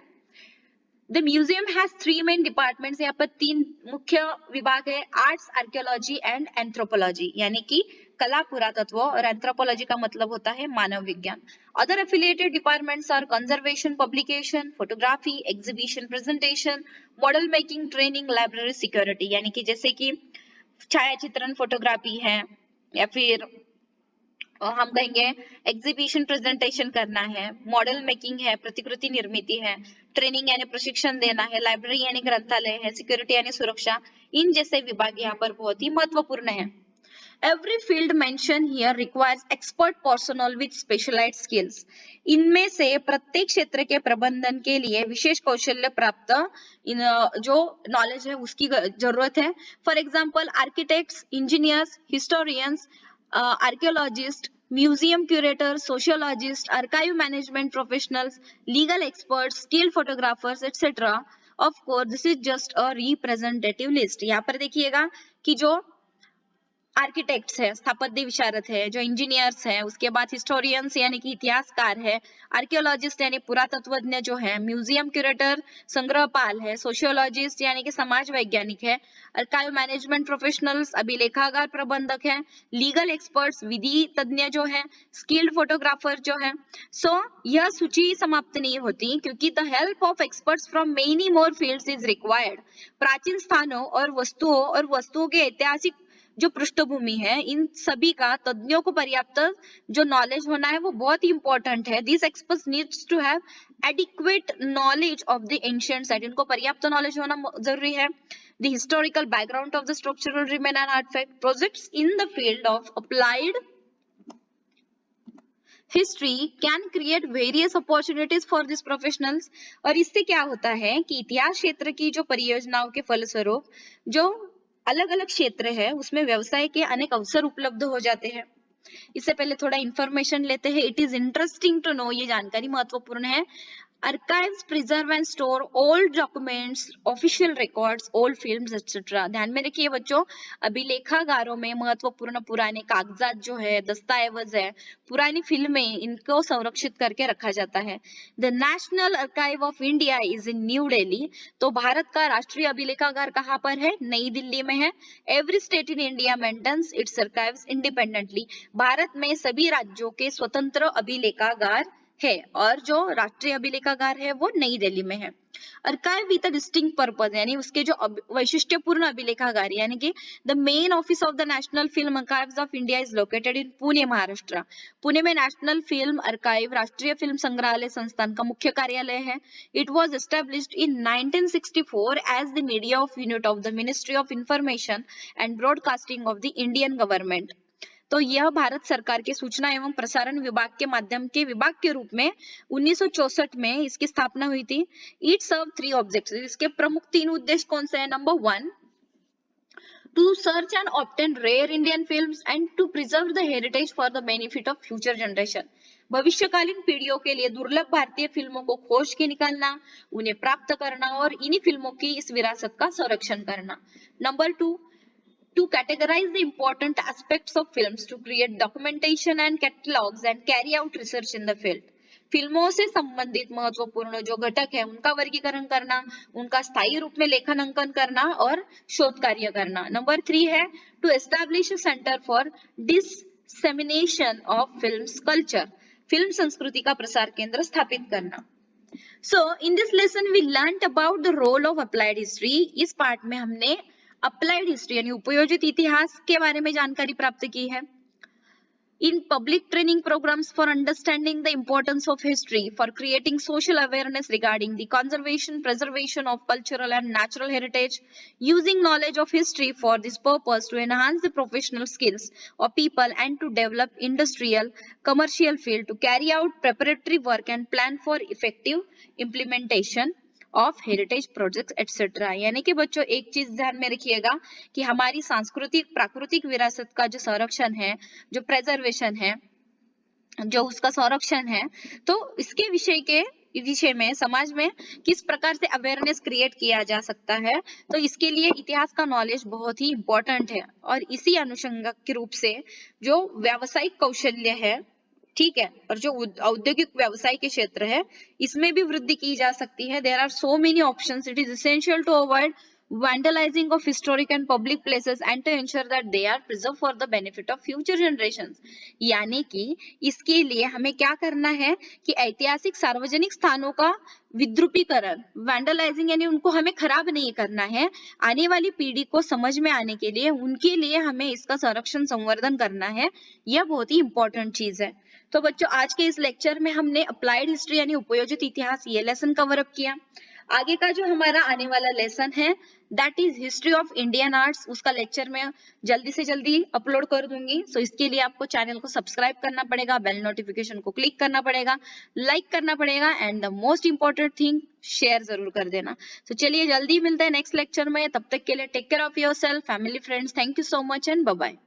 The museum has 3 main departments, यहाँ पर 3 मुख्य विभाग है, आर्ट्स, आर्कियोलॉजी एंड एंथ्रोपोलॉजी, यानी कि कला, पुरातत्व, और एंथ्रोपोलॉजी का मतलब होता है मानव विज्ञान। Other affiliated departments are conservation, publication, photography, exhibition, presentation, model making, training, library, security, यानी कि जैसे कि छायाचित्रण, फोटोग्राफी है, या फिर हम कहेंगे एग्जीबिशन, प्रेजेंटेशन करना है, मॉडल मेकिंग है, प्रतिकृति निर्मिति है, ट्रेनिंग यानी प्रशिक्षण देना है, लाइब्रेरी यानी ग्रंथालय है, सिक्योरिटी यानी सुरक्षा, इन जैसे विभाग यहाँ पर बहुत ही महत्वपूर्ण है। Every field mentioned here requires expert personnel with specialized skills. इनमें से प्रत्येक क्षेत्र के प्रबंधन के लिए विशेष कौशल्य प्राप्त जो नॉलेज है उसकी जरूरत है। For example architects, engineers, historians, archaeologist, museum curator, sociologist, archive management professionals, legal experts, skill photographers etcetera. Of course this is just a representative list. यहाँ पर देखिएगा कि जो आर्किटेक्ट्स है, स्थापत्य विशारद है, जो इंजीनियर्स है, उसके बाद हिस्टोरियंस यानी कि इतिहासकार है, आर्कियोलॉजिस्ट यानी पुरातत्वज्ञ जो है, म्यूजियम क्यूरेटर संग्रहपाल है, सोशियोलॉजिस्ट यानी कि समाज वैज्ञानिक है, आर्काइव मैनेजमेंट प्रोफेशनल्स अभिलेखागार प्रबंधक है, लीगल एक्सपर्ट्स विधि तज्ञ जो है, स्किल्ड फोटोग्राफर जो है। सो यह सूची समाप्त नहीं होती क्योंकि the help of experts from many more fields is required. प्राचीन स्थानों और वस्तुओं के ऐतिहासिक जो पृष्ठभूमि है, इन सभी का तज्ञों को पर्याप्त जो नॉलेज होना है वो बहुत ही इंपॉर्टेंट है। This experts needs to have adequate knowledge of the ancient site, इनको पर्याप्त नॉलेज होना जरूरी है। The historical background of the structural remain and artifact, projects in the field of applied history can create various opportunities for this professionals. और इससे क्या होता है कि इतिहास क्षेत्र की जो परियोजनाओं के फलस्वरूप जो अलग अलग क्षेत्र है उसमें व्यवसाय के अनेक अवसर उपलब्ध हो जाते हैं। इससे पहले थोड़ा इंफॉर्मेशन लेते हैं। It is interesting to know, ये जानकारी महत्वपूर्ण है। Archives preserve and store old documents, official records, old films, etc. ध्यान में रखिए बच्चों, अभिलेखागारों में महत्वपूर्ण पुराने कागजात जो है, दस्तावेज है, पुरानी फिल्में, इनको संरक्षित करके रखा जाता है। The National Archive of India is in New Delhi. तो भारत का राष्ट्रीय अभिलेखागार कहाँ पर है? नई दिल्ली में है। Every state in India maintains its archives independently. Bharat में सभी राज्यों के स्वतंत्र अभिलेखागार है और जो राष्ट्रीय अभिलेखागार है वो नई दिल्ली में है। Archive with a distinct purpose, यानी उसके जो वैशिष्ट्यपूर्ण अभिलेखागार, यानी कि the main office of the national film archives of India is located in Pune, Maharashtra. Pune में नेशनल फिल्म आर्काइव, राष्ट्रीय फिल्म संग्रहालय संस्थान का मुख्य कार्यालय है। It was established in 1964 as the media of unit of the ministry of information and broadcasting of the Indian government. तो यह भारत सरकार के सूचना एवं प्रसारण विभाग के माध्यम के विभाग के रूप में 1964 में इसकी स्थापना हुई थी। इट सर्व 3 ऑब्जेक्ट्स, इसके प्रमुख 3 उद्देश्य कौन से हैं? Number 1, to search and obtain rare Indian films and to preserve the heritage for the benefit of future generation. भविष्यकालीन पीढ़ियों के लिए दुर्लभ भारतीय फिल्मों को खोज के निकालना, उन्हें प्राप्त करना और इन्हीं फिल्मों की इस विरासत का संरक्षण करना। Number 2, to categorize the important aspects of films, to create documentation and catalogs and carry out research in the field. फिल्मों से संबंधित महत्वपूर्ण जो घटक है उनका वर्गीकरण करना, उनका स्थायी रूप में लेखन अंकन करना और शोध कार्य करना। नंबर 3 है to establish a centre for dissemination of films culture, film संस्कृति का प्रसार केंद्र स्थापित करना। So in this lesson we learnt about the role of applied history. इस पार्ट में हमने अप्लाइड हिस्ट्री यानी उपयोजित इतिहास के बारे में जानकारी प्राप्त की है। In public training programs for understanding the importance of history, for creating social awareness regarding the conservation, preservation of cultural and natural heritage, using knowledge of history for this purpose to enhance the professional skills of people and to develop industrial commercial field, to carry out preparatory work and plan for effective implementation of heritage projects etcetera. यानी कि बच्चों एक चीज ध्यान में रखिएगा कि हमारी सांस्कृतिक प्राकृतिक विरासत का जो संरक्षण है, जो प्रेजर्वेशन है, जो उसका संरक्षण है, तो इसके विषय में समाज में किस प्रकार से अवेयरनेस क्रिएट किया जा सकता है, तो इसके लिए इतिहास का नॉलेज बहुत ही इंपॉर्टेंट है। और इसी अनुषंग के रूप से जो व्यावसायिक कौशल्य है ठीक है, और जो औद्योगिक व्यवसाय के क्षेत्र है इसमें भी वृद्धि की जा सकती है। There are so many options, it is essential to avoid vandalizing of historic and public places and to ensure that they are preserved for the benefit of future generations। यानी कि इसके लिए हमें क्या करना है कि ऐतिहासिक सार्वजनिक स्थानों का विद्रुपीकरण, वैंडलाइजिंग यानी उनको हमें खराब नहीं करना है, आने वाली पीढ़ी को समझ में आने के लिए उनके लिए हमें इसका संरक्षण संवर्धन करना है। यह बहुत ही इंपॉर्टेंट चीज है। तो बच्चों आज के इस लेक्चर में हमने अप्लाइड हिस्ट्री यानी उपयोजित इतिहास ये लेसन कवर अप किया। आगे का जो हमारा आने वाला लेसन है that is history of Indian arts, उसका लेक्चर मैं जल्दी से जल्दी अपलोड कर दूंगी। सो इसके लिए आपको चैनल को सब्सक्राइब करना पड़ेगा, बेल नोटिफिकेशन को क्लिक करना पड़ेगा, लाइक करना पड़ेगा and the most important thing share जरूर कर देना। तो चलिए जल्दी मिलते हैं नेक्स्ट लेक्चर में, तब तक के लिए take care of yourself, family, friends, thank you so much and bye bye.